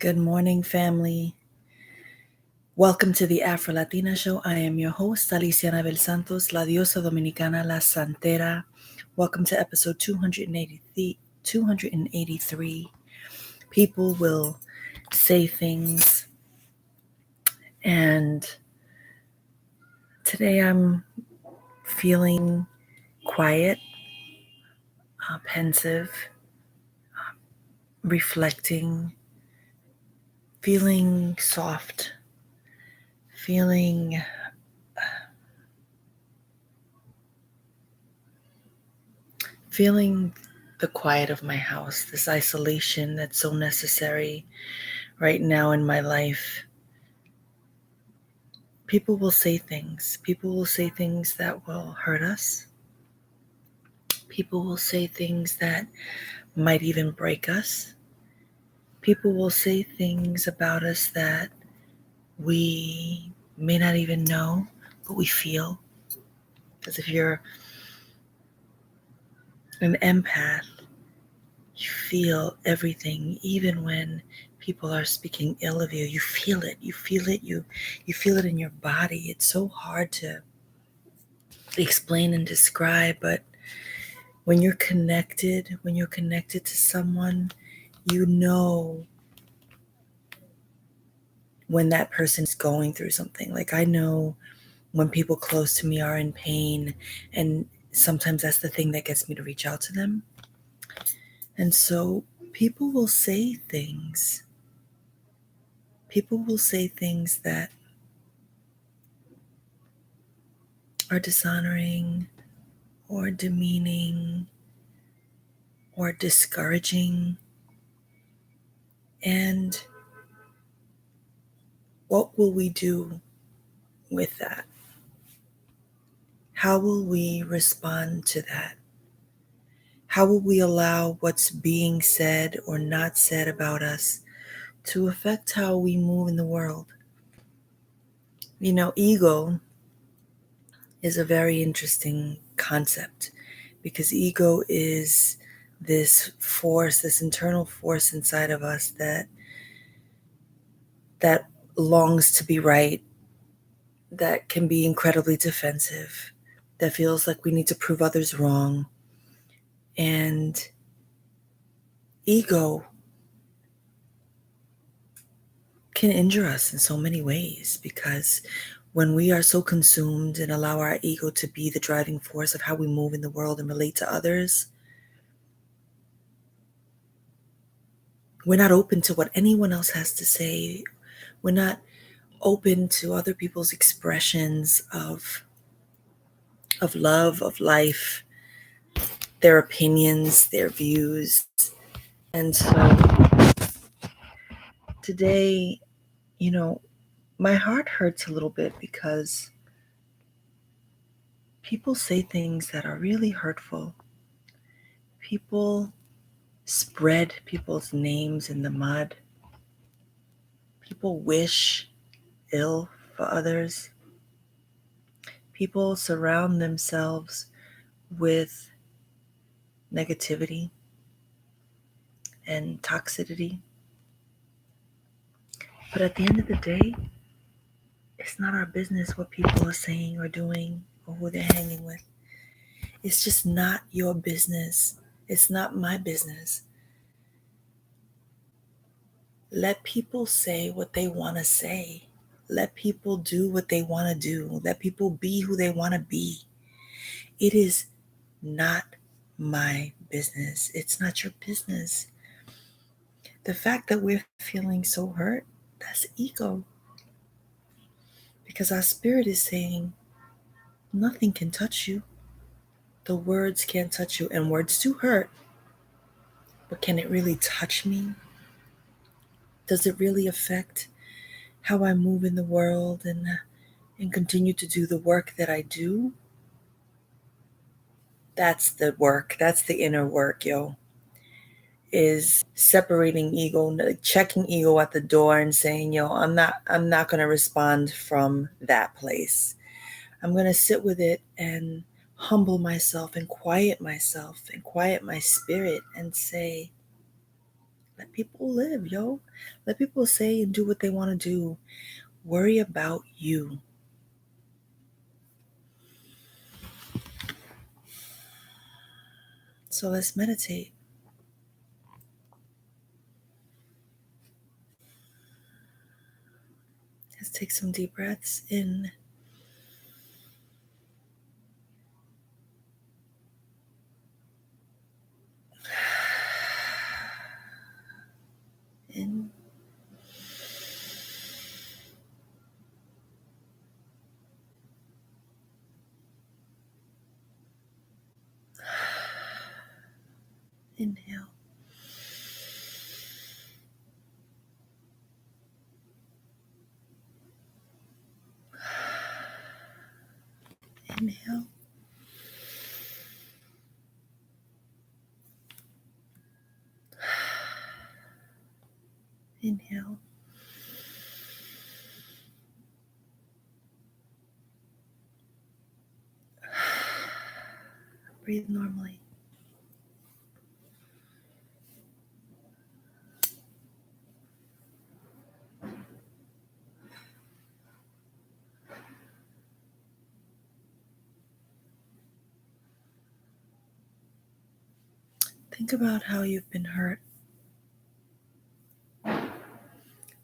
Good morning, family. Welcome to the Afro Latina Show. I am your host, Alicia Anabel-Santos, La Diosa Dominicana, La Santera. Welcome to episode 283. People will say things, and today I'm feeling quiet, pensive, reflecting, feeling soft, feeling the quiet of my house, this isolation that's so necessary right now in my life. People will say things. People will say things that will hurt us. People will say things that might even break us. People will say things about us that we may not even know, but we feel. Because if you're an empath, you feel everything, even when people are speaking ill of you. You feel it. You feel it. You feel it in your body. It's so hard to explain and describe, but when you're connected to someone, you know when that person is going through something. Like, I know when people close to me are in pain, and sometimes that's the thing that gets me to reach out to them. And so people will say things. People will say things that are dishonoring or demeaning or discouraging. And what will we do with that? How will we respond to that? How will we allow what's being said or not said about us to affect how we move in the world? You know, ego is a very interesting concept because ego is this force, this internal force inside of us that longs to be right, that can be incredibly defensive, that feels like we need to prove others wrong. And ego can injure us in so many ways, because when we are so consumed and allow our ego to be the driving force of how we move in the world and relate to others, we're not open to what anyone else has to say. We're not open to other people's expressions of love, of life, their opinions, their views. And so today, my heart hurts a little bit because people say things that are really hurtful. People spread people's names in the mud. People wish ill for others. People surround themselves with negativity and toxicity. But at the end of the day, it's not our business what people are saying or doing or who they're hanging with. It's just not your business. It's not my business. Let people say what they want to say. Let people do what they want to do. Let people be who they want to be. It is not my business. It's not your business. The fact that we're feeling so hurt, that's ego. Because our spirit is saying, nothing can touch you. The words can't touch you, and words do hurt. But can it really touch me? Does it really affect how I move in the world and continue to do the work that I do? That's the work. That's the inner work, yo. Is separating ego, checking ego at the door and saying, yo, I'm not going to respond from that place. I'm going to sit with it and humble myself and quiet my spirit and say, Let people live, yo. Let people say and do what they want to do. Worry about you. So let's meditate. Let's take some deep breaths in. In. Inhale. Inhale. Inhale. Breathe normally. Think about how you've been hurt.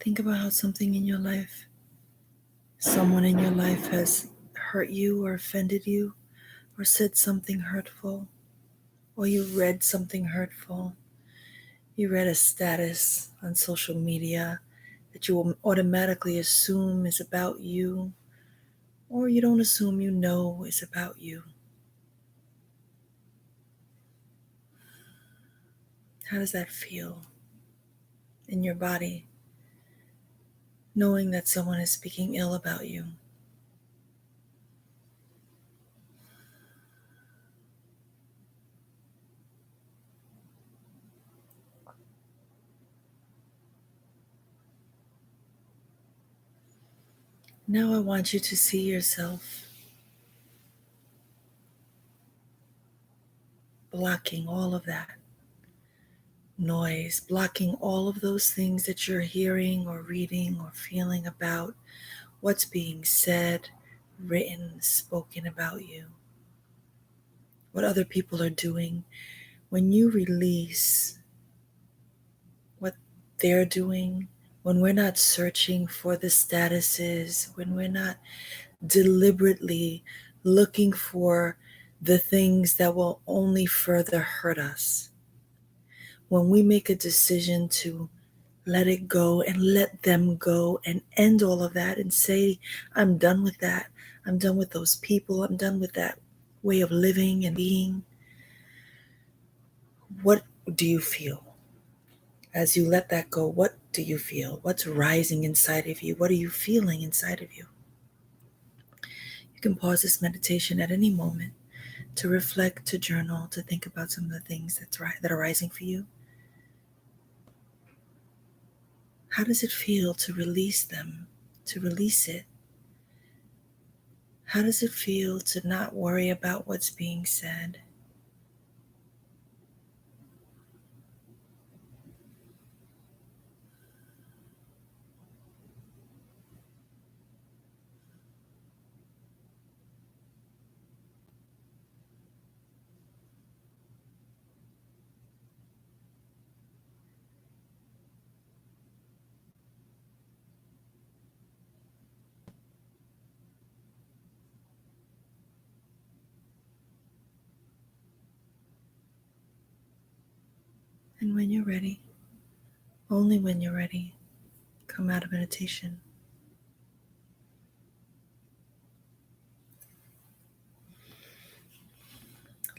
Think about how something in your life, someone in your life has hurt you or offended you or said something hurtful, or you read something hurtful. You read a status on social media that you will automatically assume is about you, or you don't assume you know is about you. How does that feel in your body, knowing that someone is speaking ill about you? Now I want you to see yourself blocking all of that noise, blocking all of those things that you're hearing or reading or feeling about what's being said, written, spoken about you, what other people are doing. When you release what they're doing, when we're not searching for the statuses, when we're not deliberately looking for the things that will only further hurt us, when we make a decision to let it go and let them go and end all of that and say, I'm done with that. I'm done with those people. I'm done with that way of living and being. What do you feel? As you let that go, what do you feel? What's rising inside of you? What are you feeling inside of you? You can pause this meditation at any moment to reflect, to journal, to think about some of the things that are rising for you. How does it feel to release them, to release it? How does it feel to not worry about what's being said? And when you're ready, only when you're ready, come out of meditation.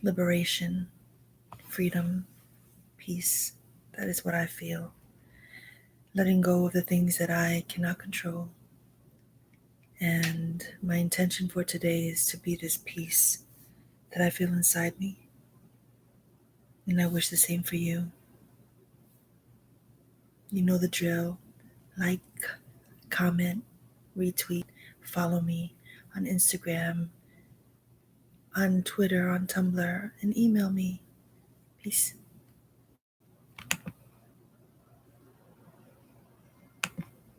Liberation, freedom, peace. That is what I feel. Letting go of the things that I cannot control. And my intention for today is to be this peace that I feel inside me. And I wish the same for you. You know the drill. Like, comment, retweet, follow me on Instagram, on Twitter, on Tumblr, and email me. Peace.